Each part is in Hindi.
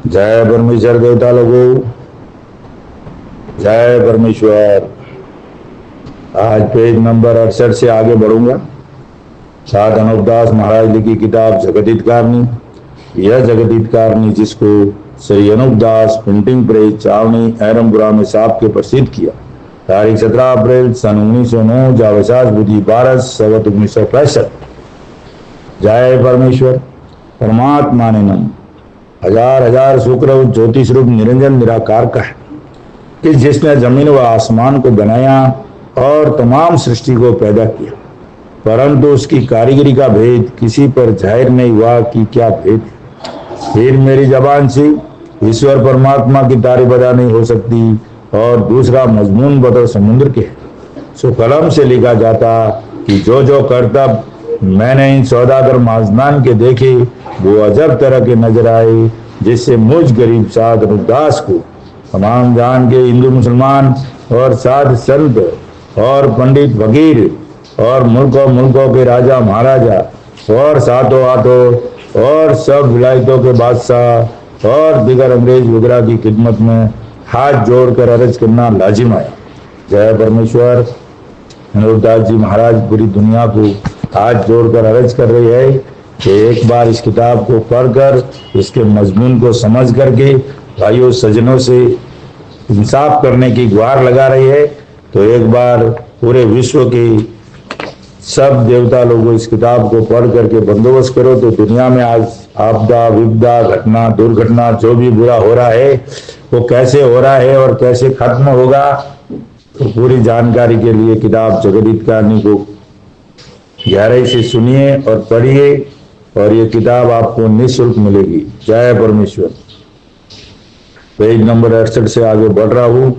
जय परमेश्वर देवता लोगों, जय परमेश्वर। आज पेज नंबर 68 से आगे बढ़ूंगा। सात अनूपदास महाराज लिखी किताब जगदीतकारनी। यह जगदीतकारनी जिसको श्री अनूपदास प्रिंटिंग प्रेस चावनी एरमपुरा में साफ के प्रसिद्ध किया। तारीख 17 अप्रैल सन 1909 जावसास बुद्धि 12 संवत 1965। जय परमेश्वर। परमात्मा ने नम। हजार हजार शुक्र ज्योतिष रूप निरंजन निराकार का है कि जिसने जमीन व आसमान को बनाया और तमाम सृष्टि को पैदा किया, परंतु उसकी कारीगरी का भेद किसी पर जाहिर नहीं हुआ कि क्या भेद है। फिर मेरी जबान से ईश्वर परमात्मा की तारीफ अदा नहीं हो सकती और दूसरा मजमून बदल समुद्र के है। सो कलम से लिखा जाता कि जो जो करतब मैंने इन सौदागर माजनान के देखे वो अजब तरह के नजर आए, जिससे मुझ गरीब साध अनूपदास को तमाम जान के हिंदू मुसलमान और साध संत और पंडित फकीर और मुल्कों के राजा महाराजा और सातों आठों और सब विलायतों के बादशाह और दिगर अंग्रेज वगैरह की खिदमत में हाथ जोड़कर अर्ज करना लाजिम आया। जय परमेश्वर। अनूपदास जी महाराज पूरी दुनिया को हाथ जोड़कर अर्ज कर रही है कि एक बार इस किताब को पढ़कर इसके मजमून को समझ करके भाइयों सज्जनों से इंसाफ करने की गुहार लगा रही है। तो एक बार पूरे विश्व के सब देवता लोगों इस किताब को पढ़ करके बंदोबस्त करो तो दुनिया में आज आपदा विपदा घटना दुर्घटना जो भी बुरा हो रहा है वो कैसे हो रहा है और कैसे खत्म होगा, तो पूरी जानकारी के लिए किताब जगदीतकारनी को गहराई से सुनिए और पढ़िए और ये किताब आपको निःशुल्क मिलेगी। जय परमेश्वर। पेज नंबर 68 से आगे बढ़ रहा हूं।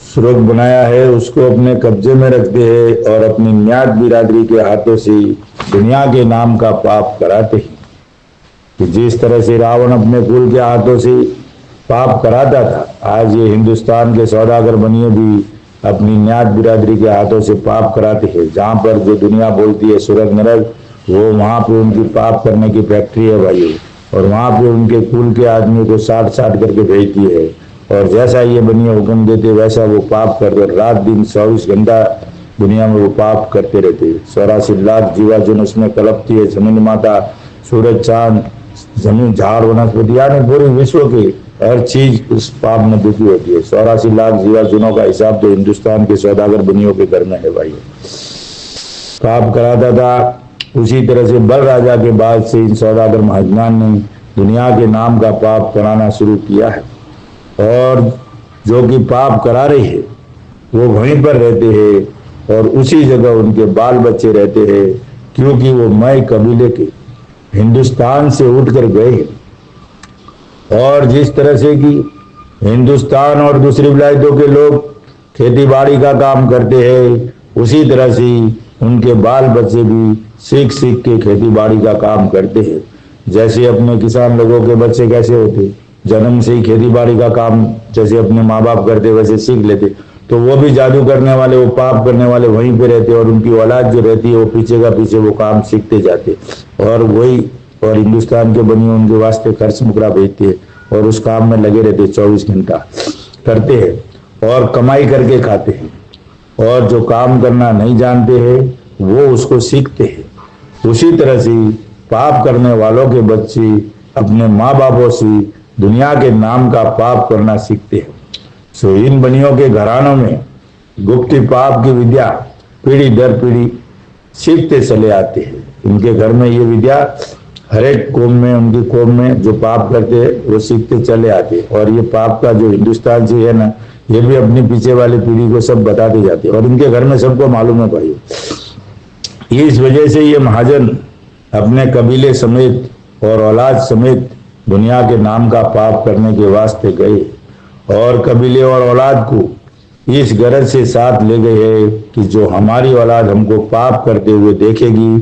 सुरग बनाया है उसको अपने कब्जे में रखते हैं और अपनी न्यात बिरादरी के हाथों से दुनिया के नाम का पाप कराते हैं। कि जिस तरह से रावण अपने कुल के हाथों से पाप कराता था, आज ये हिंदुस्तान के सौदागर बनिए भी अपनी न्यात बिरादरी के हाथों से पाप कराते हैं। जहां पर जो दुनिया बोलती है स्वर्ग नरक, वो वहां पे उनकी पाप करने की फैक्ट्री है भाइयों, और वहां पे उनके कुल के आदमी को साट साट करके भेजती है और जैसा ये बनिए हुक्म देते वैसा वो पाप करते, रात दिन 24 घंटा दुनिया में वो पाप करते रहते। 84 लाख जीवा जो उसमें कलपती है, जमीन माता सूरज चांद जमीन झाड़ वनस्पति यानी पूरे विश्व की हर चीज उस पाप में दुखी होती है। 84 लाख जीवा जुनों का हिसाब तो हिंदुस्तान के सौदागर बनियों के घर में है भाई। पाप कराता था। उसी तरह से बल राजा के बाद से इन सौदागर महाजनान ने दुनिया के नाम का पाप कराना शुरू किया है और जो कि पाप करा रही है वो वहीं पर रहते हैं और उसी जगह उनके बाल बच्चे रहते हैं, क्योंकि वो मय कबीले के हिंदुस्तान से उठकर गए। और जिस तरह से कि हिंदुस्तान और दूसरी विलायतों के लोग खेती बाड़ी का काम करते हैं, उसी तरह से उनके बाल बच्चे भी सीख सीख के खेती बाड़ी का काम करते हैं। जैसे अपने किसान लोगों के बच्चे कैसे होते, जन्म से ही खेती बाड़ी का काम जैसे अपने माँ बाप करते वैसे सीख लेते, तो वो भी जादू करने वाले वो पाप करने वाले वहीं पे रहते और उनकी औलाद जो रहती है वो पीछे का पीछे वो काम सीखते जाते और वही और हिंदुस्तान के बनिए उनके वास्ते खर्च मुकरा भेजते हैं और उस काम में लगे रहते 24 घंटा करते हैं और कमाई करके खाते हैं और जो काम करना नहीं जानते हैं वो उसको सीखते हैं। उसी तरह से पाप करने वालों के बच्चे अपने माँ बापों से दुनिया के नाम का पाप करना सीखते हैं। सो इन बनियों के घरानों में गुप्त पाप की विद्या पीढ़ी दर पीढ़ी सीखते चले आते हैं। इनके घर में ये विद्या हर एक कौम में उनकी कौम में जो पाप करते हैं वो सीखते चले आते हैं और ये पाप का जो हिंदुस्तान से है ना, ये भी अपनी पीछे वाली पीढ़ी को सब बताते जाते हैं और इनके घर में सबको मालूम है भाई। इस वजह से ये महाजन अपने कबीले समेत और औलाद समेत दुनिया के नाम का पाप करने के वास्ते गए और कबीले और औलाद को इस गरज से साथ ले गए हैं कि जो हमारी औलाद हमको पाप करते हुए देखेगी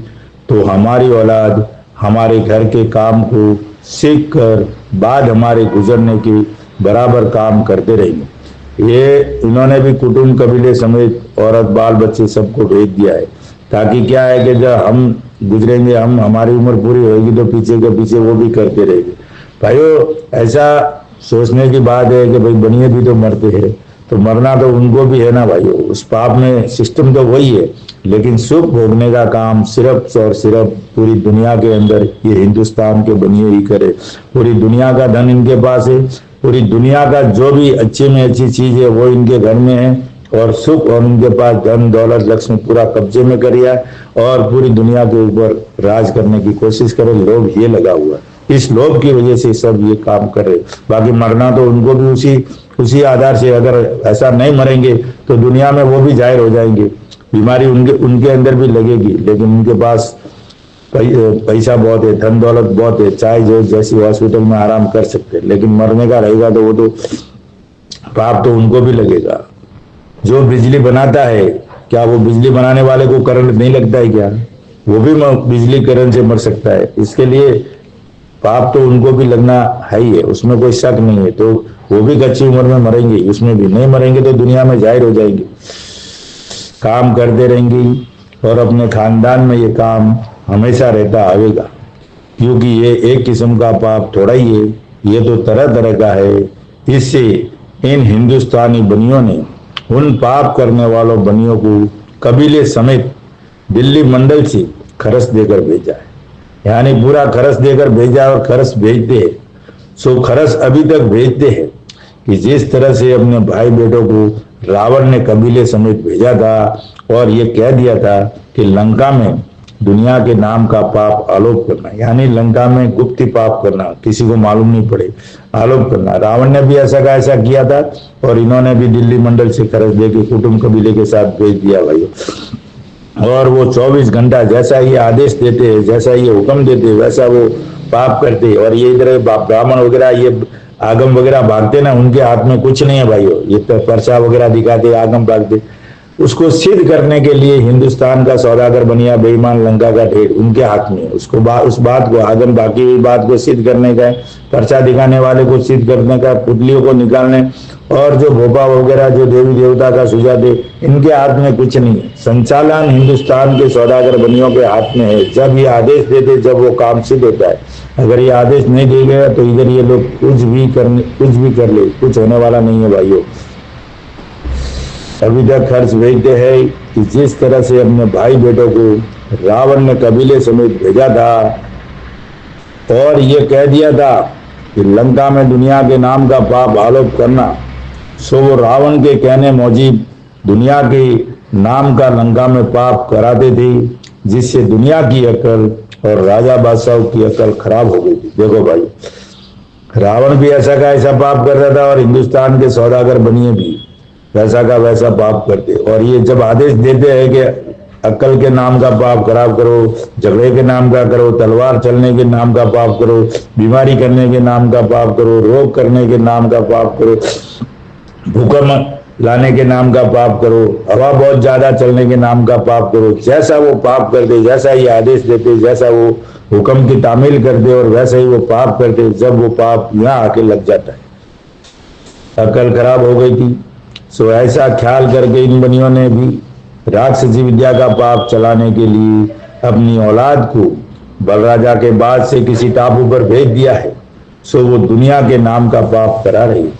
तो हमारी औलाद हमारे घर के काम को सीख कर बाद हमारे गुजरने की बराबर काम करते रहेंगे। ये इन्होंने भी कुटुंब कबीले समेत औरत बाल बच्चे सबको भेज दिया है ताकि क्या है कि जब हम गुजरेंगे, हम हमारी उम्र पूरी होगी तो पीछे के पीछे वो भी करते रहेंगे। भाइयों, ऐसा सोचने की बात है कि भाई बनिए भी तो मरते हैं, तो मरना तो उनको भी है ना भाइयों। उस पाप में सिस्टम तो वही है, लेकिन सुख भोगने का काम सिर्फ और सिर्फ पूरी दुनिया के अंदर ये हिंदुस्तान के बनिए ही करे। पूरी दुनिया का धन इनके पास है, पूरी दुनिया का जो भी अच्छी में अच्छी चीज है वो इनके घर में है, और सुख और उनके पास धन दौलत लक्ष्मी पूरा कब्जे में कर लिया, और पूरी दुनिया के ऊपर राज करने की कोशिश करे। लोभ ये लगा हुआ, इस लोभ की वजह से सब ये काम कर रहे। बाकी मरना तो उनको भी उसी आधार से, अगर ऐसा नहीं मरेंगे तो दुनिया में वो भी जाहिर हो जाएंगे, बीमारी उनके अंदर भी लगेगी, लेकिन उनके पास पैसा बहुत है, धन दौलत बहुत है, चाहे जो जैसी हॉस्पिटल में आराम कर सकते हैं, लेकिन मरने का रहेगा तो वो तो पाप तो उनको भी लगेगा। जो बिजली बनाता है, क्या वो बिजली बनाने वाले को करंट नहीं लगता है क्या? वो भी बिजली करंट से मर सकता है। इसके लिए पाप तो उनको भी लगना है ही है, उसमें कोई शक नहीं है। तो वो भी कच्ची उम्र में मरेंगे, उसमें भी नहीं मरेंगे तो दुनिया में जाहिर हो जाएंगे, काम करते रहेंगी, और अपने खानदान में ये काम हमेशा रहता आएगा, क्योंकि ये एक किस्म का पाप थोड़ा ही है, ये तो तरह तरह का है। इससे इन हिंदुस्तानी बनियों ने उन पाप करने वालों बनियों को कबीले समेत दिल्ली मंडल से खरस देकर भेजा है, यानी पूरा खरस देकर भेजा, और खरस भेजते हैं। सो खरस अभी तक भेजते हैं कि जिस तरह से अपने भाई बेटों को रावण ने कबीले समेत भेजा था, और ये कह दिया था कि लंका में दुनिया के नाम का पाप आलोप करना, यानी लंका में गुप्त पाप करना, किसी को मालूम नहीं पड़े, आलोप करना। रावण ने भी ऐसा का ऐसा किया था, और इन्होंने भी दिल्ली मंडल से खरस दे के कुटुंब कबीले के साथ भेज दिया भाई। और वो 24 घंटा जैसा ये आदेश देते, जैसा ये हुक्म देते, वैसा वो पाप करते। और ये इधर ब्राह्मण वगैरह, ये आगम वगैरह भागते ना, उनके हाथ में कुछ नहीं है भाइयों। ये तो पर्चा वगैरह दिखाते, आगम भागते। उसको सिद्ध करने के लिए हिंदुस्तान का सौदागर बनिया बेईमान लंका का ढेर उनके हाथ में, उसको उस बात को, आगम बाकी हुई बात को सिद्ध करने का, पर्चा दिखाने वाले को सिद्ध करने का, पुतलियों को निकालने, और जो भोपा वगैरह जो देवी देवता का सुझाते, इनके हाथ में कुछ नहीं है। संचालन हिंदुस्तान के सौदागर बनियों के हाथ में है। जब ये आदेश देते, जब वो काम सिद्ध होता है। अगर ये आदेश नहीं दिए गए तो इधर ये लोग कुछ भी कर ले, कुछ होने वाला नहीं है भाइयों। अभी तक खर्च भेजते हैं कि जिस तरह से अपने भाई बेटों को रावण ने कबीले समेत भेजा था, और ये कह दिया था कि लंका में दुनिया के नाम का पाप आलोप करना, सो वो रावण के कहने मुताबिक दुनिया के नाम का लंका में पाप कराते थे, जिससे दुनिया की अकल और राजा बादशाह की अकल खराब हो गई थी। देखो भाई, रावण भी ऐसा का ऐसा पाप कर रहा था, और हिंदुस्तान के सौदागर बनिए भी वैसा का वैसा पाप करते। और ये जब आदेश देते हैं कि अक्ल के नाम का पाप खराब करो, झगड़े के नाम का करो, तलवार चलने के नाम का पाप करो, बीमारी करने के नाम का पाप करो, रोग करने के नाम का पाप करो, भूकंप लाने के नाम का पाप करो, हवा बहुत ज्यादा चलने के नाम का पाप करो, जैसा वो पाप करते, जैसा ये आदेश देते, जैसा वो हुक्म की तामील करते, और वैसा ही वो पाप करते। जब वो पाप यहाँ आके लग जाता है, अकल खराब हो गई थी। सो ऐसा ख्याल करके इन बनियों ने भी राक्षसी विद्या का पाप चलाने के लिए अपनी औलाद को बलराजा के बाद से किसी टापू पर भेज दिया है। सो वो दुनिया के नाम का पाप करा रही है।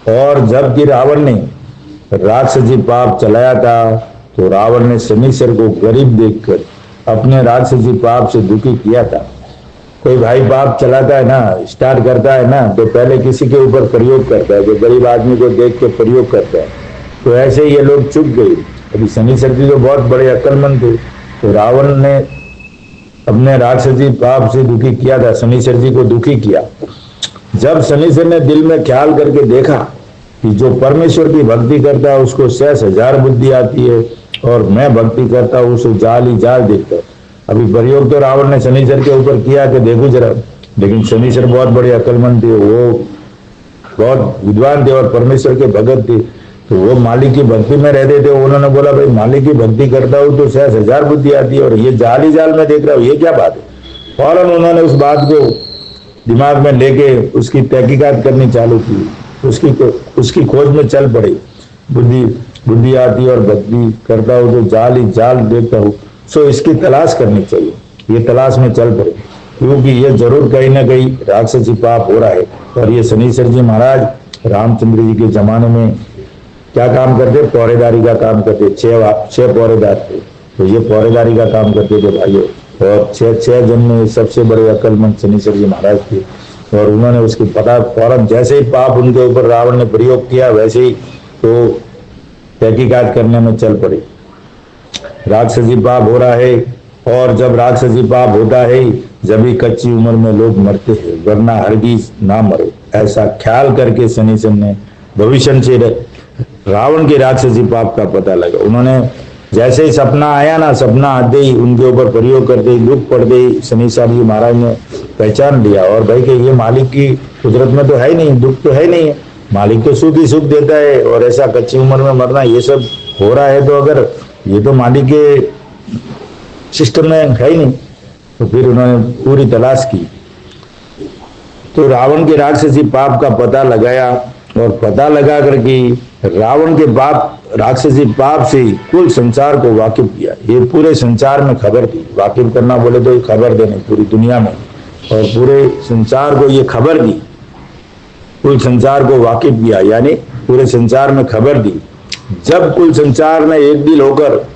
और जबकि रावण ने राक्षसी पाप चलाया था, तो रावण ने शनिश्चर को गरीब देखकर अपने राक्षसी पाप से दुखी किया था। कोई भाई पाप चलाता है ना, स्टार्ट करता है ना, तो पहले किसी के ऊपर प्रयोग करता है, जो गरीब आदमी को देख के प्रयोग करता है। तो ऐसे ये लोग चुप गए। अभी शनिश्चर जी तो बहुत बड़े अक्लमंद थे, तो रावण ने अपने राक्षसी पाप से दुखी किया था, शनिश्चर जी को दुखी किया। जब शनिश्चर ने दिल में ख्याल करके देखा कि जो परमेश्वर की भक्ति करता है उसको 6,000 बुद्धि आती है, और मैं भक्ति करता हूँ उसे जाल ही जाल देखता है। अभी प्रयोग तो रावण ने शनिश्चर के ऊपर किया कि देखो जरा, लेकिन शनिश्चर बहुत बड़े अक्लमंद थे, वो बहुत विद्वान थे और परमेश्वर के भगत थे। तो वो मालिक की भक्ति में रहते थे। उन्होंने बोला भाई मालिक की भक्ति करता हूँ तो 6,000 बुद्धि आती है, और ये जाल ही जाल में देख रहा हूँ, ये क्या बात है। फौरन उन्होंने उस बात को दिमाग में लेके उसकी तहकीकात करनी चालू की, उसकी उसकी खोज में चल पड़े। बुद्धि बुद्धि आती और भक्ति करता हूँ तो जाल ही जाल देखता हूँ, सो इसकी तलाश करनी चाहिए। ये तलाश में चल पड़े, क्योंकि ये जरूर कहीं ना कहीं राक्षसी पाप हो रहा है। और ये शनिश्चर जी महाराज रामचंद्र जी के जमाने में क्या काम करते? पौरेदारी का काम करते। छह पौरेदार थे, तो ये पौरेदारी का काम करते थे भाइयों। और छह जन में सबसे बड़े अक्लमंद शनिश्चर जी महाराज थे। और उन्होंने उसकी पता फौरन, जैसे ही पाप उनके ऊपर रावण ने प्रयोग किया, वैसे ही तो तहकीकात करने में चल पड़े। राक्षसी पाप हो रहा है, और जब राक्षसी पाप होता है जब ही कच्ची उम्र में लोग मरते हैं, वरना हरगिज ना मरे। ऐसा ख्याल करके शनिश्चर ने भविष्य से रावण के राक्षसी पाप का पता लगा। उन्होंने जैसे ही सपना आया ना, सपना आते ही उनके ऊपर प्रयोग करते ही, दुख पड़ते ही शनिश्चर जी महाराज ने पहचान लिया। और भाई कि ये मालिक की कुदरत में तो है ही नहीं, दुख तो है नहीं है, मालिक तो सुख ही सुख देता है। और ऐसा कच्ची उम्र में मरना, ये सब हो रहा है, तो अगर ये तो मालिक के सिस्टम में है ही नहीं। तो फिर उन्होंने पूरी तलाश की, तो रावण के राक्षसी पाप का पता लगाया। और पता लगा करके रावण के पाप, राक्षसी पाप से कुल संसार को वाकिफ किया। ये पूरे संसार में खबर दी। वाकिफ करना बोले तो खबर देने पूरी दुनिया में, और पूरे संसार को ये खबर दी, कुल संसार को वाकिफ किया, यानी पूरे संसार में खबर दी। जब कुल संसार ने एक दिल होकर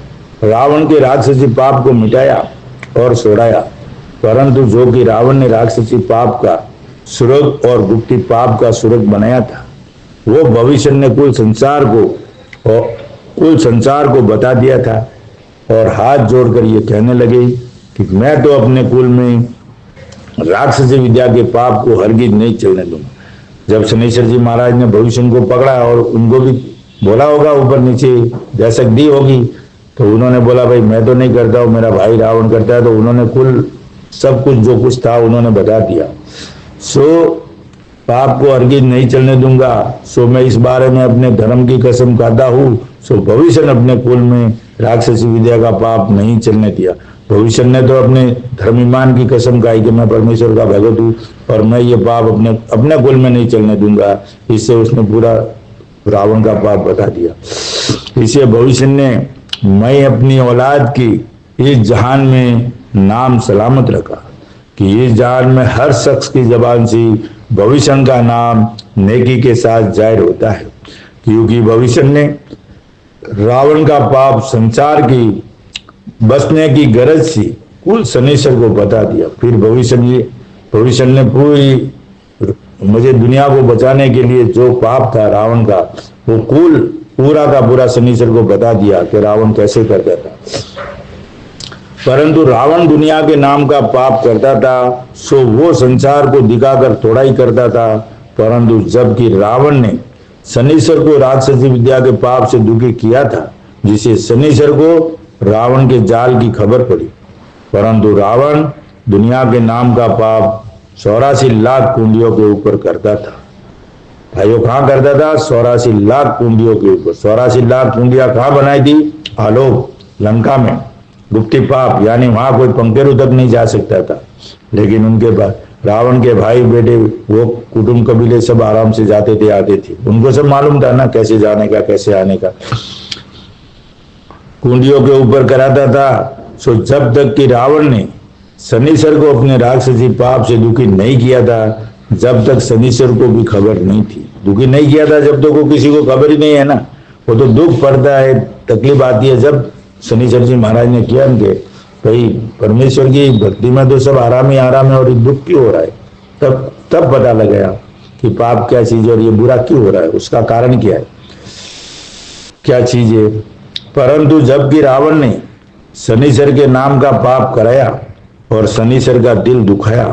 रावण के राक्षसी पाप को मिटाया और छोड़ाया, परंतु जो कि रावण ने राक्षसी पाप का सुरग और गुप्ती पाप का सुरग बनाया था, वो भविष्य ने कुल संसार को बता दिया था। और हाथ जोड़कर ये कहने लगे कि मैं तो अपने कुल में राक्षसी विद्या के पाप को हरगिज नहीं चलने दूंगा। जब शनिश्चर जी महाराज ने भविष्य को पकड़ा और उनको भी बोला होगा ऊपर नीचे दहशत दी होगी, तो उन्होंने बोला भाई मैं तो नहीं करता हूँ, मेरा भाई रावण करता है। तो उन्होंने कुल सब कुछ जो कुछ था उन्होंने बता दिया। सो पाप को हरगिज नहीं चलने दूंगा, सो मैं इस बारे में अपने धर्म की कसम खाता हूँ। सो भविष्य अपने कुल में राक्षसी विद्या का पाप नहीं चलने दिया। भविष्य ने तो अपने धर्मिमान की कसम खाई कि मैं परमेश्वर का भगत हूँ और मैं ये पाप अपने कुल में नहीं चलने दूंगा। इससे उसने पूरा रावण का पाप बता दिया। इससे भविष्य ने मैं अपनी औलाद की इस जहान में नाम सलामत रखा कि इस जहान में हर शख्स की जबान से भविष्य का नाम नेकी के साथ जाहिर होता है, क्योंकि भविष्य ने रावण का पाप संसार की बसने की गरज से कुल शनिश्चर को बता दिया। फिर भविष्य ने मुझे दुनिया को बचाने के लिए जो पाप था रावण का, वो पूरा का पूरा शनिश्चर को बता दिया कि रावण कैसे करता था। परंतु रावण दुनिया के नाम का पाप करता था, सो वो संसार को दिखाकर थोड़ा ही करता था। परंतु जबकि रावण ने शनिश्चर को राक्षसी विद्या के पाप से दुखी किया था, जिसे शनिश्चर को रावण के जाल की खबर पड़ी, परंतु रावण दुनिया के नाम का पाप 84 लाख कुंडियों के ऊपर करता था। भाइयों कहाँ करता था? 84 लाख कुंडियों के ऊपर। 84 लाख कुंडियां कहाँ बनाई थी? आलोक, लंका में। गुप्ती पाप, यानी वहां कोई पंखेरु तक नहीं जा सकता था। लेकिन उनके बाद रावण के भाई बेटे, वो कुटुंब कबीले सब आराम से जाते थे, आते थे। उनको सब मालूम था ना कैसे जाने का, कैसे आने का। कुंडियों के ऊपर कराता था। सो जब तक कि रावण ने शनिश्चर को अपने राक्षसी पाप से दुखी नहीं किया था, जब तक शनिश्चर को भी खबर नहीं थी। दुखी नहीं किया था जब तक वो किसी को खबर ही नहीं है ना। वो तो दुख पड़ता है, तकलीफ आती है जब शनिश्चर जी महाराज ने किया उनके भाई परमेश्वर की भक्ति में तो सब आराम ही आराम है, और ये दुख क्यों हो रहा है? तब पता लगाया कि पाप क्या चीज है और ये बुरा क्यों हो रहा है, उसका कारण क्या है, क्या चीज है। परंतु जबकि रावण ने शनिश्चर के नाम का पाप कराया और शनिश्चर का दिल दुखाया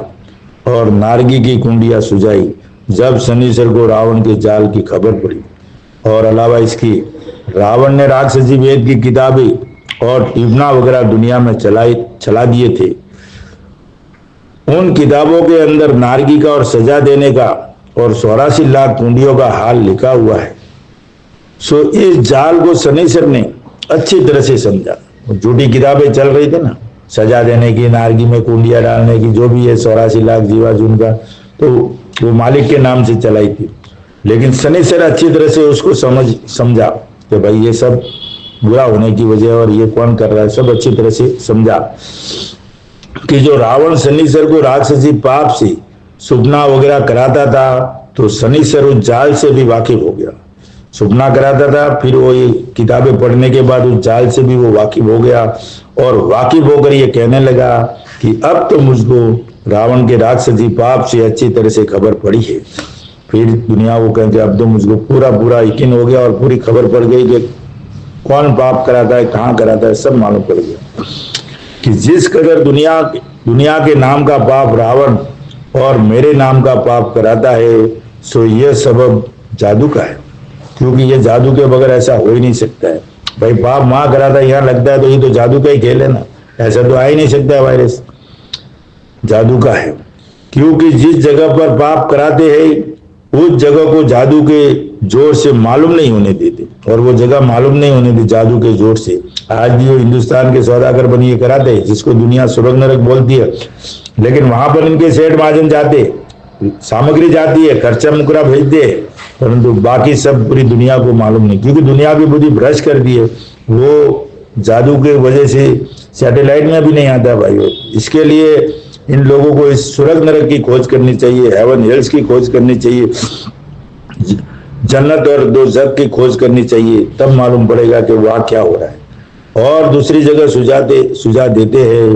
और नारगी की कुंडियां सुझाई, जब शनिश्चर को रावण के जाल की खबर पड़ी, और अलावा इसकी रावण ने राक्षसी वेद की किताबें और टिप्पणा वगैरह दुनिया में चला दिए थे। उन किताबों के अंदर नारगी का और सजा देने का और 84 लाख कुंडियों का हाल लिखा हुआ है। सो इस जाल को शनिश्चर ने अच्छी तरह से समझा। झूठी किताबें चल रही थी ना, सजा देने की, नारगी में कुंडियां डालने की, जो भी है 84 लाख जीवा जून का, तो वो मालिक के नाम से चलाई थी। लेकिन शनिचर अच्छी तरह से उसको समझा कि भाई ये सब बुरा होने की वजह और ये कौन कर रहा है, सब अच्छी तरह से समझा कि जो रावण शनिचर को राक्षसी पाप से सुपना वगैरह कराता था, तो शनिचर उस जाल से भी वाकिफ हो गया। सुपना कराता था, फिर वो ये किताबें पढ़ने के बाद उस जाल से भी वो वाकिफ हो गया और वाकिफ होकर ये कहने लगा कि अब तो मुझको रावण के राक्षसी पाप से अच्छी तरह से खबर पड़ी है। फिर दुनिया वो कहते अब तो मुझको पूरा पूरा यकीन हो गया और पूरी खबर पड़ गई कि कौन पाप कराता है, कहाँ कराता है, सब मालूम पड़ गया कि जिस कदर दुनिया के नाम का पाप रावण और मेरे नाम का पाप कराता है, सो ये सबब जादू का है, क्योंकि ये जादू के बगैर ऐसा हो ही नहीं सकता है। भाई पाप वहां कराता है, यहाँ लगता है, तो ये तो जादू का ही खेल है ना, ऐसा तो आ ही नहीं सकता है वायरस, जादू का है। क्योंकि जिस जगह पर पाप कराते हैं उस जगह को जादू के जोर से मालूम नहीं होने देते, और वो जगह मालूम नहीं होने देती जादू के जोर से। आज भी वो हिंदुस्तान के सौदागर बनिए कराते हैं, जिसको दुनिया स्वर्ग नरक बोलती है, लेकिन वहां पर इनके सेठ महाजन जाते, सामग्री जाती है, खर्चा मुकरा भेजते, परंतु बाकी सब पूरी दुनिया को मालूम नहीं, क्योंकि दुनिया की बुद्धि भ्रष्ट कर दी है। वो जादू के वजह से सैटेलाइट में भी नहीं आता भाई। इसके लिए इन लोगों को इस स्वर्ग नरक की खोज करनी चाहिए, हेवन हेल्स की खोज करनी चाहिए, जन्नत और दोज़ख की खोज करनी चाहिए, तब मालूम पड़ेगा कि वहां क्या हो रहा है। और दूसरी जगह सुझा देते हैं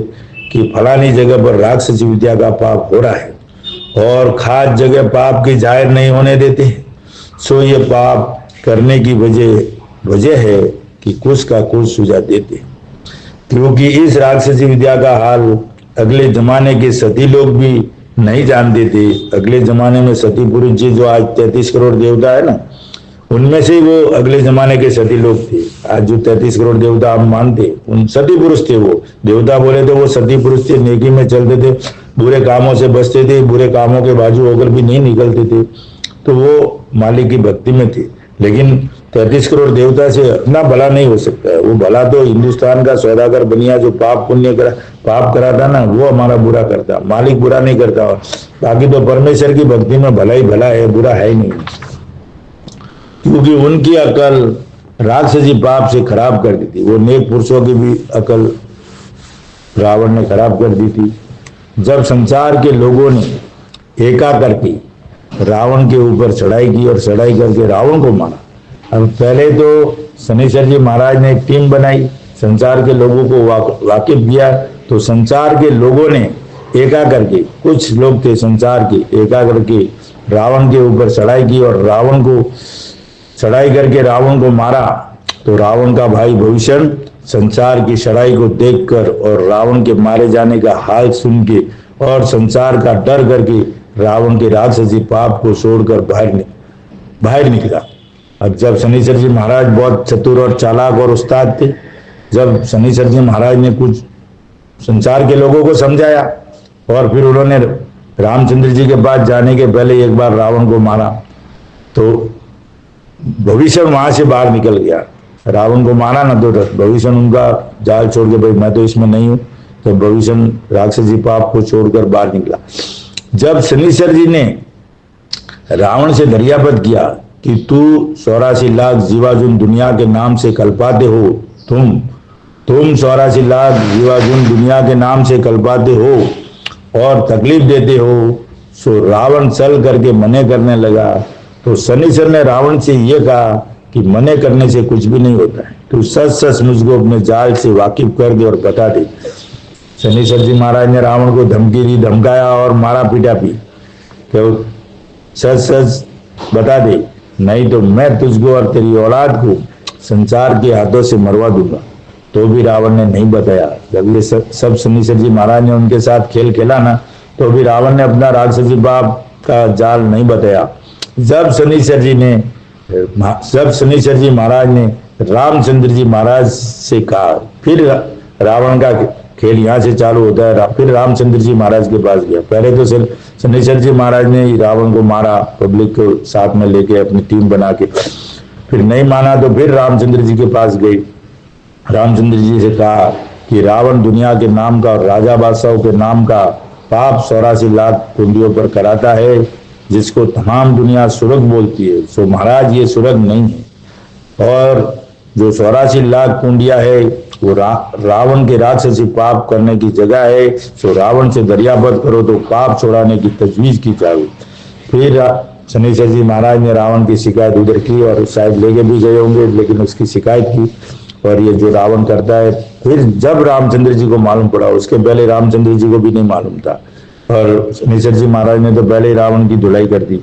कि फलानी जगह पर राक्षसी विद्या का पाप हो रहा है, और खास जगह पाप की जाहिर नहीं होने देते। सो ये पाप करने की वजह है कि कुछ का कुछ सुझा देते, क्योंकि इस राक्षसी विद्या का हाल अगले जमाने के सती लोग भी नहीं जानते थे। अगले जमाने में सती पुरुष जी, जो आज 33 करोड़ देवता है ना, उनमें से ही वो अगले जमाने के सती लोग थे। आज जो 33 करोड़ देवता आप मानते, उन सती पुरुष थे। वो देवता बोले तो वो सती पुरुष थे, नेकी में चलते थे, बुरे कामों से बचते थे, बुरे कामों के बाजू होकर भी नहीं निकलते थे, तो वो मालिक की भक्ति में थे। लेकिन 33 करोड़ देवता से अपना भला नहीं हो सकता है। वो भला तो हिंदुस्तान का सौदागर बनिया जो पाप कराता ना, वो हमारा बुरा करता, मालिक बुरा नहीं करता। बाकी तो परमेश्वर की भक्ति में भला ही भला है, बुरा है ही नहीं, क्योंकि उनकी अकल राक्षसी पाप से खराब कर दी थी। वो नेक पुरुषों की भी अकल रावण ने खराब कर दी थी। जब संसार के लोगों ने एका करके रावण के ऊपर चढ़ाई की और चढ़ाई करके रावण को मारा, अब पहले तो शनिचर जी महाराज ने एक टीम बनाई, संसार के लोगों को वाकिफ किया, तो संसार के लोगों ने एका करके, कुछ लोग थे संसार के, एका करके रावण के ऊपर चढ़ाई की और रावण को चढ़ाई करके रावण को मारा। तो रावण का भाई भविष्य संसार की चढ़ाई को देखकर और रावण के मारे जाने का हाल सुन के और संसार का डर करके रावण के राक्षसी पाप को छोड़कर बाहर निकला। अब जब शनिचर जी महाराज बहुत चतुर और चालाक और उस्ताद थे, जब शनिचर जी महाराज ने कुछ संसार के लोगों को समझाया और फिर उन्होंने रामचंद्र जी के पास जाने के पहले एक बार रावण को मारा, तो भविष्य वहां से बाहर निकल गया। रावण को मारा ना, तो भविष्य उनका जाल छोड़ के, भाई मैं तो इसमें नहीं हूं, तो भविष्य राक्षसी पाप को छोड़कर बाहर निकला। जब शनिचर जी ने रावण से दरियापत किया कि तू 84 लाख जीवाजुन दुनिया के नाम से कल्पाते हो, तुम 84 लाख जीवाजुन दुनिया के नाम से कल्पाते हो और तकलीफ देते हो, सो रावण चल करके मने करने लगा। तो शनिचर ने रावण से यह कहा कि मने करने से कुछ भी नहीं होता है, तू सच मुझको अपने जाल से वाकिफ कर दे और बता दे। शनिचर जी महाराज ने रावण को धमकी दी, धमकाया और मारा पीटा भी, तो सच बता दे, नहीं तो मैं तुझको और तेरी औलाद को संसार के हाथों से मरवा दूंगा। तो भी रावण ने नहीं बताया। जब ये सब शनिचर जी महाराज ने उनके साथ खेल खेला ना, तो भी रावण ने अपना राक्षसी पाप का जाल नहीं बताया। जब शनिचर जी महाराज ने रामचंद्र जी महाराज से कहा, फिर रावण का खेल यहाँ से चालू होता है। फिर रामचंद्र जी महाराज के पास गया। पहले तो शनिचर जी महाराज ने रावण को मारा, पब्लिक को साथ में लेके अपनी टीम बना के, फिर नहीं माना तो फिर रामचंद्र जी के पास गई। रामचंद्र जी से कहा कि रावण दुनिया के नाम का और राजा बादशाहों के नाम का पाप 84 लाख कुंडियों पर कराता है, जिसको तमाम दुनिया सुरग बोलती है, सो महाराज ये सुरग नहीं है। और जो 84 लाख कुंडिया है वो रावण के राक्षसी पाप करने की जगह है। सो रावण से दरियाबद करो तो पाप छोड़ाने की तजवीज की जाए। फिर शनिश्चर जी महाराज ने रावण की शिकायत उधर की और शायद लेके भी गए होंगे, लेकिन उसकी शिकायत की और ये जो रावण करता है। फिर जब रामचंद्र जी को मालूम पड़ा, उसके पहले रामचंद्र जी को भी नहीं मालूम था, और शनिश्चर जी महाराज ने तो पहले ही रावण की धुलाई कर दी।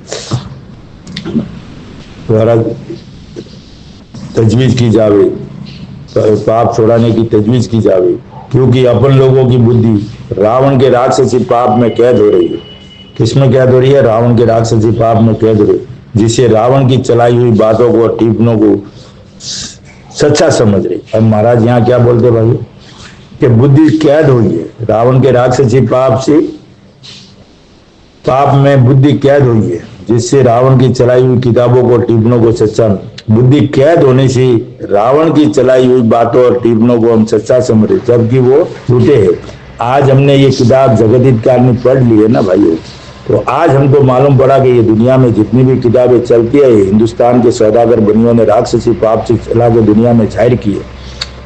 तजवीज की जावे, पाप छोड़ाने की तजवीज की जावे, क्योंकि अपन लोगों की बुद्धि रावण के राक्षसी पाप में कैद हो रही है। किसमें कैद हो रही है? रावण के राक्षसी पाप में कैद हो रही है, जिससे रावण की चलाई हुई बातों को और टिप्पणों को सच्चा समझ रही। अब महाराज यहाँ क्या बोलते भाई कि बुद्धि कैद हुई है रावण के राक्षसी पाप से, पाप में बुद्धि कैद हुई है, जिससे रावण की चलाई हुई किताबों को टिप्पणों को सच्चा, बुद्धि कैद होने से रावण की चलाई हुई बातों और टिप्पणों को हम सच्चा समझ रहे, जबकि वो झूठे हैं। आज हमने ये किताब जगत हितकार में पढ़ ली है ना भाइयों, तो आज हमको मालूम पड़ा कि ये दुनिया में जितनी भी किताबें चलती है, हिंदुस्तान के सौदागर बनियों ने राक्षसी पाप से चला के दुनिया में जाहिर की है।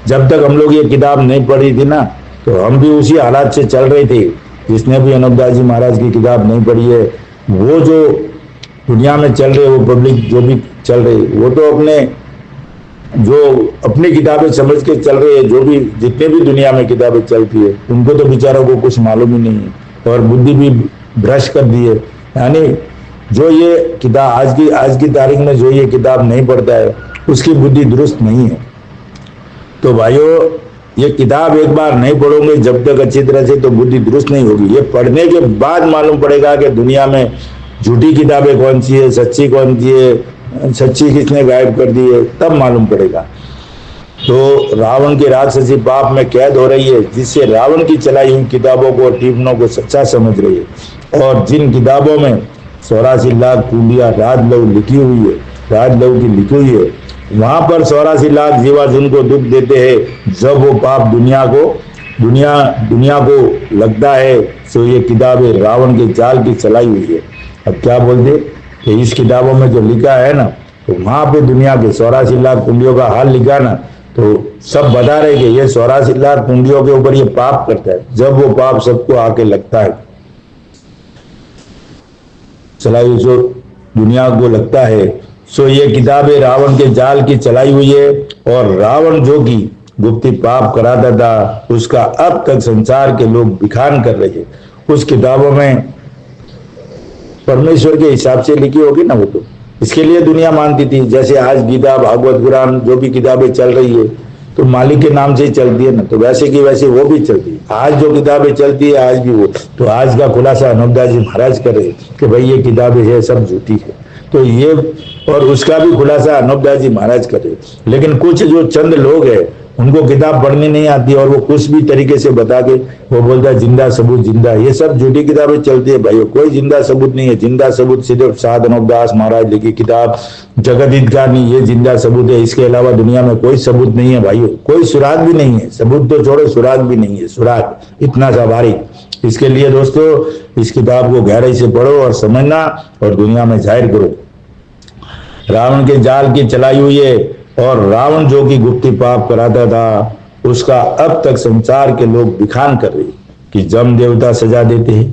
जब तक हम लोग ये किताब नहीं पढ़ी थी ना, तो हम भी उसी हालात से चल रहे थे। जिसने भी अनूपदास जी महाराज की किताब नहीं पढ़ी है, वो जो दुनिया में चल रहे, वो पब्लिक जो भी चल रही, वो तो अपनी किताबें समझ के चल रहे हैं। जो भी जितने भी दुनिया में किताबें चलती है, उनको तो बेचारों को कुछ मालूम ही नहीं है और बुद्धि भी भ्रष्ट कर दी है। यानी जो ये किताब आज की तारीख में जो ये किताब नहीं पढ़ता है, उसकी बुद्धि दुरुस्त नहीं है। तो भाइयों, ये किताब एक बार नहीं पढ़ोगे जब तक अच्छी तरह से, तो बुद्धि दुरुस्त नहीं होगी। ये पढ़ने के बाद मालूम पड़ेगा कि दुनिया में झूठी किताबें कौन सी है, सच्ची कौन सी है, सच्ची किसने गायब कर दी है, तब मालूम पड़ेगा। तो रावण के राक्षसी पाप में कैद हो रही है, जिससे रावण की चलाई हुई किताबों को, टिप्पणों को सच्चा समझ रही है। और जिन किताबों में 84 लाख कुंडिया राजलव लिखी हुई है, राजलव की लिखी हुई है, वहां पर 84 लाख जीवा जिनको दुख देते हैं, जब वो पाप दुनिया को लगता है, तो ये किताबें रावण के जाल की चलाई हुई है। अब क्या बोलते कि इस किताबों में जो लिखा है ना, तो वहां पे दुनिया के 84 लाख कुंडियों का हाल लिखा ना, तो सब बता रहे कि ये 84 लाख कुंडियों के ऊपर ये पाप करता है। जब वो पाप सबको आके लगता है, चलाई जो दुनिया को लगता है, सो ये किताबें रावण के जाल की चलाई हुई है। और रावण जो कि गुप्ती पाप कराता था, उसका अब तक संसार के लोग बिखान कर रहे हैं। उस किताबों में परमेश्वर के हिसाब से लिखी होगी ना, वो तो इसके लिए दुनिया मानती थी। जैसे आज गीता, भागवत, कुरान जो भी किताबें चल रही है, तो मालिक के नाम से ही चलती है ना, तो वैसे की वैसे वो भी चलती है। आज जो किताबें चलती है, आज भी वो, तो आज का खुलासा अनूपदास जी महाराज कर रहे कि भाई ये किताबें है सब झूठी है। तो ये, और उसका भी खुलासा अनूपदास जी महाराज कर रहे। लेकिन कुछ जो चंद लोग हैं, उनको किताब पढ़नी नहीं आती और वो कुछ भी तरीके से बता के वो बोलता है जिंदा सबूत जिंदा। ये सब झूठी किताबें चलती है भाइयों, कोई जिंदा सबूत नहीं है। जिंदा सबूत सिर्फ साध अनूपदास महाराज लिखी किताब जगत हितकार नहीं, ये जिंदा सबूत है। इसके अलावा दुनिया में कोई सबूत नहीं है भाइयों, कोई सुराग भी नहीं है। सबूत तो छोड़ो, सुराग भी नहीं है। सुराग इतना सा भारी। इसके लिए दोस्तों, इस किताब को गहराई से पढ़ो और समझना और दुनिया में जाहिर करो। रावण के जाल की चलाई हुई है, और रावण जो कि गुप्ती पाप कराता था, उसका अब तक संसार के लोग बिखान कर रहे कि जम देवता सजा देते हैं।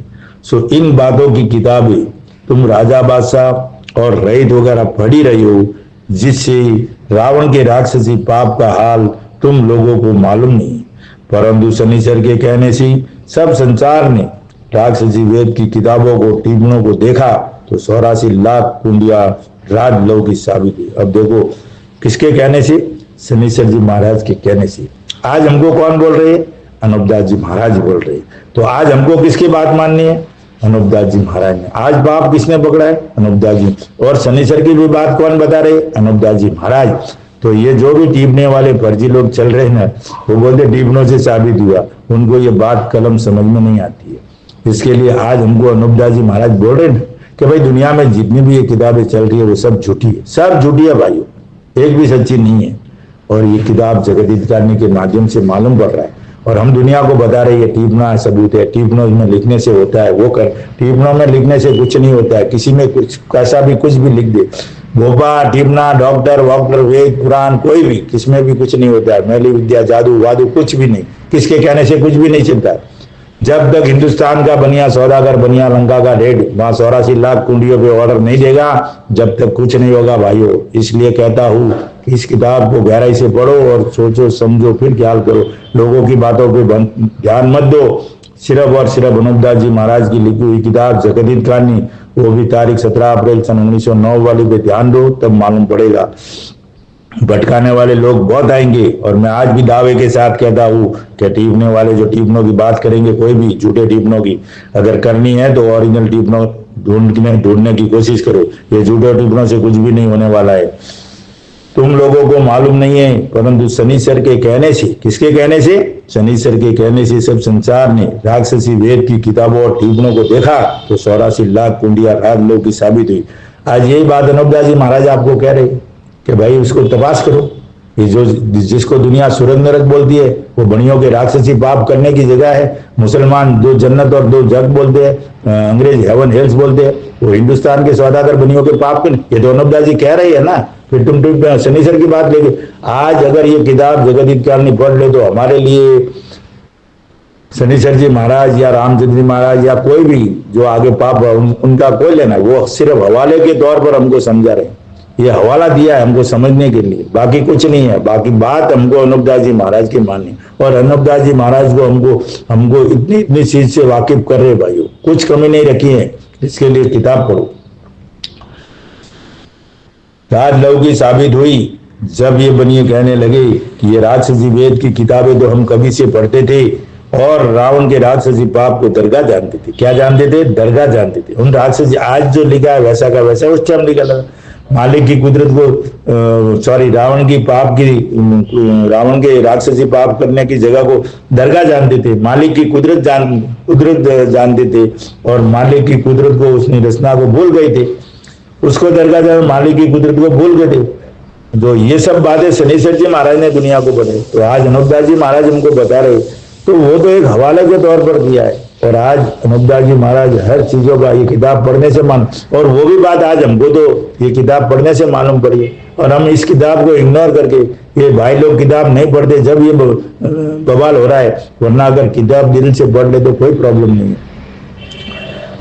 सो इन बातों की किताबें तुम राजा बादशाह और रईत वगैरह पढ़ी रही हो, जिससे रावण के राक्षसी पाप का हाल तुम लोगों को मालूम नहीं। परंतु शनिश्चर के कहने से सब संसार ने राक्षसी वेद की किताबों को, टिप्पणों को देखा, तो 84 लाख कुंडिया राजलव की साबिती। अब देखो किसके कहने से? शनिश्चर जी महाराज के कहने से। आज हमको कौन बोल रहे हैं? अनूपदास जी महाराज बोल रहे हैं। तो आज हमको किसकी बात माननी है? अनूपदास जी महाराज ने। आज पाप किसने पकड़ा है? अनूपदास जी। और शनिश्चर की भी बात कौन बता रहे? अनूपदास जी महाराज। तो ये जो भी टीपने वाले फर्जी लोग चल रहे हैं ना, वो बोलते टीपनों से साबित हुआ, उनको ये बात कलम समझ में नहीं आती है। इसके लिए आज हमको अनूपदास जी महाराज बोल रहे हैं कि भाई दुनिया में जितनी भी ये किताबें चल रही है वो सब झूठी है, सब झूठी है भाइयों, एक भी सच्ची नहीं है। और ये किताब जगत हित करने के माध्यम से मालूम पड़ रहा है। और हम दुनिया को बता रहे हैं टिप्पणा सबूत है, टिप्पणों में लिखने से होता है, वो कर, टिप्पणों में लिखने से कुछ नहीं होता है। किसी में कुछ कैसा भी कुछ भी लिख दे, भोपा टिप्पणा डॉक्टर वॉक्टर वेद पुराण कोई भी, किसमें भी कुछ नहीं होता है। मैली विद्या जादू वादू कुछ भी नहीं, किसके कहने से कुछ भी नहीं चलता है। जब तक हिंदुस्तान का बनिया सौदागर बनिया लंका का रेड वहां 84 लाख कुंडियों पे ऑर्डर नहीं देगा, जब तक कुछ नहीं होगा भाइयों। इसलिए कहता हूं कि इस किताब को गहराई से पढ़ो और सोचो समझो फिर ख्याल करो। लोगों की बातों पे ध्यान मत दो। सिर्फ और सिर्फ अनुपदास जी महाराज की लिखी हुई किताब जगदीत कहानी, वो भी तारीख 17 अप्रैल सन 1909 वाली पे ध्यान दो, तब मालूम पड़ेगा। भटकाने वाले लोग बहुत आएंगे और मैं आज भी दावे के साथ कहता हूं कि टिप्पणी वाले जो टिप्पणों की बात करेंगे, कोई भी झूठे टिप्पणों की अगर करनी है तो ओरिजिनल टिप्पणों ढूंढने की कोशिश करो। ये झूठे टिप्पणों से कुछ भी नहीं होने वाला है। तुम लोगों को मालूम नहीं है, परंतु शनिश्चर के कहने से, किसके कहने से? शनिश्चर के कहने से सब संसार ने राक्षसी वेद की किताबों और टिप्पणों को देखा तो 84 लाख कुंडिया राजलोक की साबित हुई। आज यही बात अनुपदास जी महाराज आपको कह रहे कि भाई उसको तपास करो। ये जो जिसको दुनिया स्वर्ग नरक बोलती है वो बनियों के राक्षसी पाप करने की जगह है। मुसलमान दो जन्नत और दो जग बोलते हैं, अंग्रेज हेवन हेल्स बोलते हैं, वो हिंदुस्तान के सौदागर बनियों के पाप करने। ये तो अनुपदास जी कह रही है ना, फिर तुम शनिश्चर की बात लेके। आज अगर ये किताब जगदीत कहानी पढ़ ले तो हमारे लिए शनिश्चर जी महाराज या रामचंद्र जी महाराज या कोई भी जो आगे पाप उनका कोई लेना, वो सिर्फ हवाले के तौर पर हमको समझा रहे। ये हवाला दिया है हमको समझने के लिए, बाकी कुछ नहीं है। बाकी बात हमको अनुपदास जी महाराज की माननी, और अनुपदास जी महाराज को हमको इतनी इतनी चीज से वाकिफ कर रहे भाइयों, कुछ कमी नहीं रखी है। इसके लिए किताब पढ़ो। राजलौकी साबित हुई जब ये बनिए कहने लगे कि ये राक्षसी वेद की किताबें तो हम कभी से पढ़ते थे और रावण के राक्षसी पाप को दरगाह जानते थे। क्या जानते थे? दरगाह जानते थे। उन राक्षसी आज जो लिखा है वैसा का वैसा उस टाइम लिखा लगा। मालिक की कुदरत को रावण की पाप की, रावण के राक्षसी पाप करने की जगह को दरगाह जानते थे। मालिक की कुदरत जानते थे और मालिक की कुदरत को उसने रचना को भूल गए थे। उसको दरगाह जान मालिक की कुदरत को भूल गए थे। जो ये सब बातें शनिश्चर जी महाराज ने दुनिया को बताई, तो आज अनुपदास जी महाराज हमको बता रहे, तो वो तो एक हवाले के तौर पर दिया है। और आज अनुपदास जी महाराज हर चीजों का ये किताब पढ़ने से और वो भी बात आज हमको तो ये किताब पढ़ने से मालूम पड़ी है। और हम इस किताब को इग्नोर करके, ये भाई लोग किताब नहीं पढ़ते जब ये बवाल हो रहा है, वरना अगर किताब दिल से पढ़ ले तो कोई प्रॉब्लम नहीं है।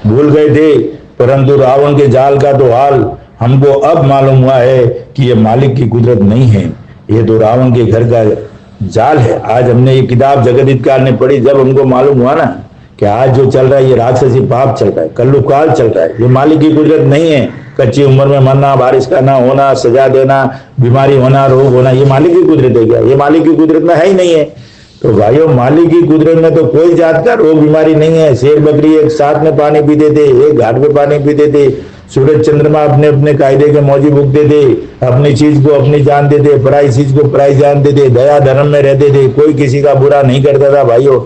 भूल गए थे, परंतु रावण के जाल का तो हाल हमको अब मालूम हुआ है कि ये मालिक की कुदरत नहीं है, ये तो रावण के घर का जाल है। आज हमने ये किताब जगदीत काल ने पढ़ी, जब हमको मालूम हुआ ना कि आज जो चल रहा है ये राक्षसी पाप चल रहा है, कल्लू काल चल रहा है, ये मालिक की कुदरत नहीं है। कच्ची उम्र में मरना, बारिश का ना होना, सजा देना, बीमारी होना, रोग होना, ये मालिक की कुदरत है क्या? ये मालिक की कुदरत में है ही नहीं है। तो भाइयों, मालिक की कुदरत में तो कोई जात का रोग बीमारी नहीं है। शेर बकरी एक साथ में पानी पीते थे, एक घाट पे पानी पीते थे, सूरज चंद्रमा अपने अपने कायदे के मौजी भुगते थे, अपनी चीज को अपनी जानते थे, पराई चीज को पराई जानते थे, दया धर्म में रहते थे, कोई किसी का बुरा नहीं करता था भाइयों।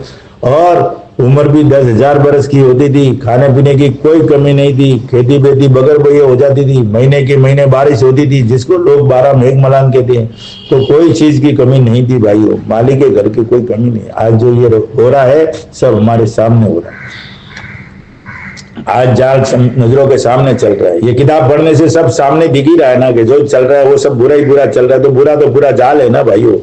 और उम्र भी 10,000 बरस की होती थी, खाने पीने की कोई कमी नहीं थी, खेती बेती बगर बइये हो जाती थी, महीने के महीने बारिश होती थी, जिसको लोग 12 मेघ मलान कहते हैं। तो कोई चीज की कमी नहीं थी भाइयों, मालिक के घर की कोई कमी नहीं। आज जो ये हो रहा है सब हमारे सामने हो रहा है। आज जाल नजरों के सामने चल रहा है। ये किताब पढ़ने से सब सामने दिख ही रहा है ना कि जो चल रहा है वो सब बुरा ही बुरा चल रहा है। तो पूरा जाल है ना भाइयों।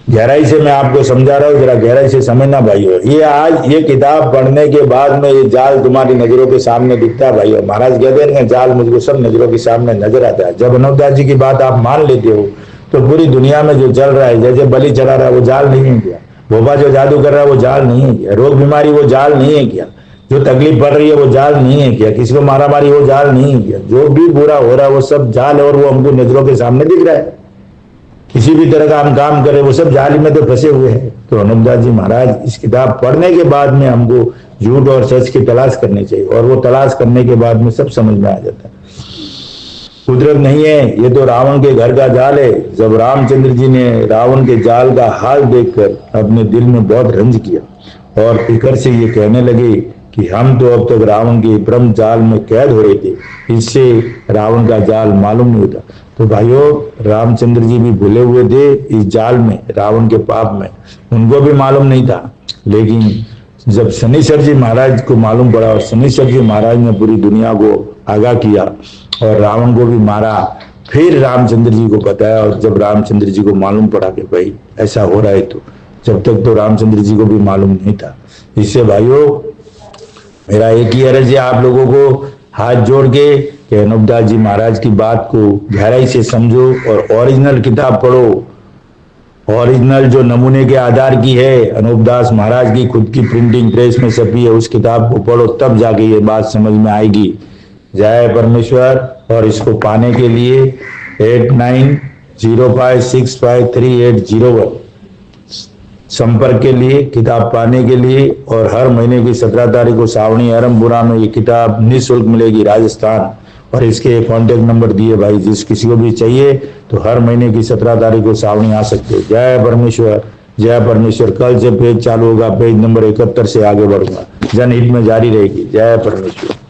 गहराई से मैं आपको समझा रहा हूँ, जरा गहराई से समझना भाइयों। ये आज ये किताब पढ़ने के बाद में ये जाल तुम्हारी नजरों के सामने दिखता है भाइयों। महाराज कहते हैं जाल मुझको सब नजरों के सामने नजर आता है। जब अनुपदास जी की बात आप मान लेते हो तो पूरी दुनिया में जो चल रहा है, जैसे बलि चढ़ा रहा है वो जाल नहीं है क्या? भोपा जो जादू कर रहा है वो जाल नहीं है क्या? रोग बीमारी वो जाल नहीं है क्या? जो तकलीफ पड़ रही है वो जाल नहीं है क्या? किसी को मारा मारी वो जाल नहीं है क्या? जो भी बुरा हो रहा है वो सब जाल है और वो हमको नजरों के सामने दिख रहा है। किसी भी तरह का हम काम करें वो सब जाली में तो फंसे हुए हैं। तो अनुपदास जी महाराज इस किताब पढ़ने के बाद में हमको झूठ और सच की तलाश करनी चाहिए, और वो तलाश करने के बाद में सब समझ में आ जाता है। कुदरत नहीं है, ये तो रावण के घर का जाल है। जब रामचंद्र जी ने रावण के जाल का हाल देखकर अपने दिल में बहुत रंज किया और फिक्र से ये कहने लगे कि हम तो अब तक रावण के ब्रह्म जाल में कैद हो रहे थे, इससे रावण का जाल मालूम नहीं होता। तो भाइयों रामचंद्र जी भी भूले हुए थे इस जाल में, रावण के पाप में, उनको भी मालूम नहीं था। लेकिन जब शनिश्चर जी महाराज को मालूम पड़ा और शनिश्चर जी महाराज ने पूरी दुनिया को आगाह किया और रावण को भी मारा, फिर रामचंद्र जी को बताया। और जब रामचंद्र जी को मालूम पड़ा कि भाई ऐसा हो रहा है, तो जब तक तो रामचंद्र जी को भी मालूम नहीं था। इससे भाइयों मेरा एक ही अर्ज है आप लोगों को हाथ जोड़ के कि अनूपदास जी महाराज की बात को गहराई से समझो और ओरिजिनल किताब पढ़ो। ओरिजिनल जो नमूने के आधार की है, अनूपदास महाराज की खुद की प्रिंटिंग प्रेस में छपी है, उस किताब को पढ़ो, तब जाके ये बात समझ में आएगी। जय परमेश्वर। और इसको पाने के लिए 8905653801 संपर्क के लिए, किताब पाने के लिए। और हर महीने की 17 तारीख को सावणी अरम बुरा में ये किताब निःशुल्क मिलेगी राजस्थान। और इसके कॉन्टेक्ट नंबर दिए भाई, जिस किसी को भी चाहिए तो हर महीने की 17 तारीख को सावणी आ सकते हो। जय परमेश्वर, जय परमेश्वर। कल से पेज चालू होगा, पेज नंबर 71 से आगे बढ़ूंगा, जनहित में जारी रहेगी। जय परमेश्वर।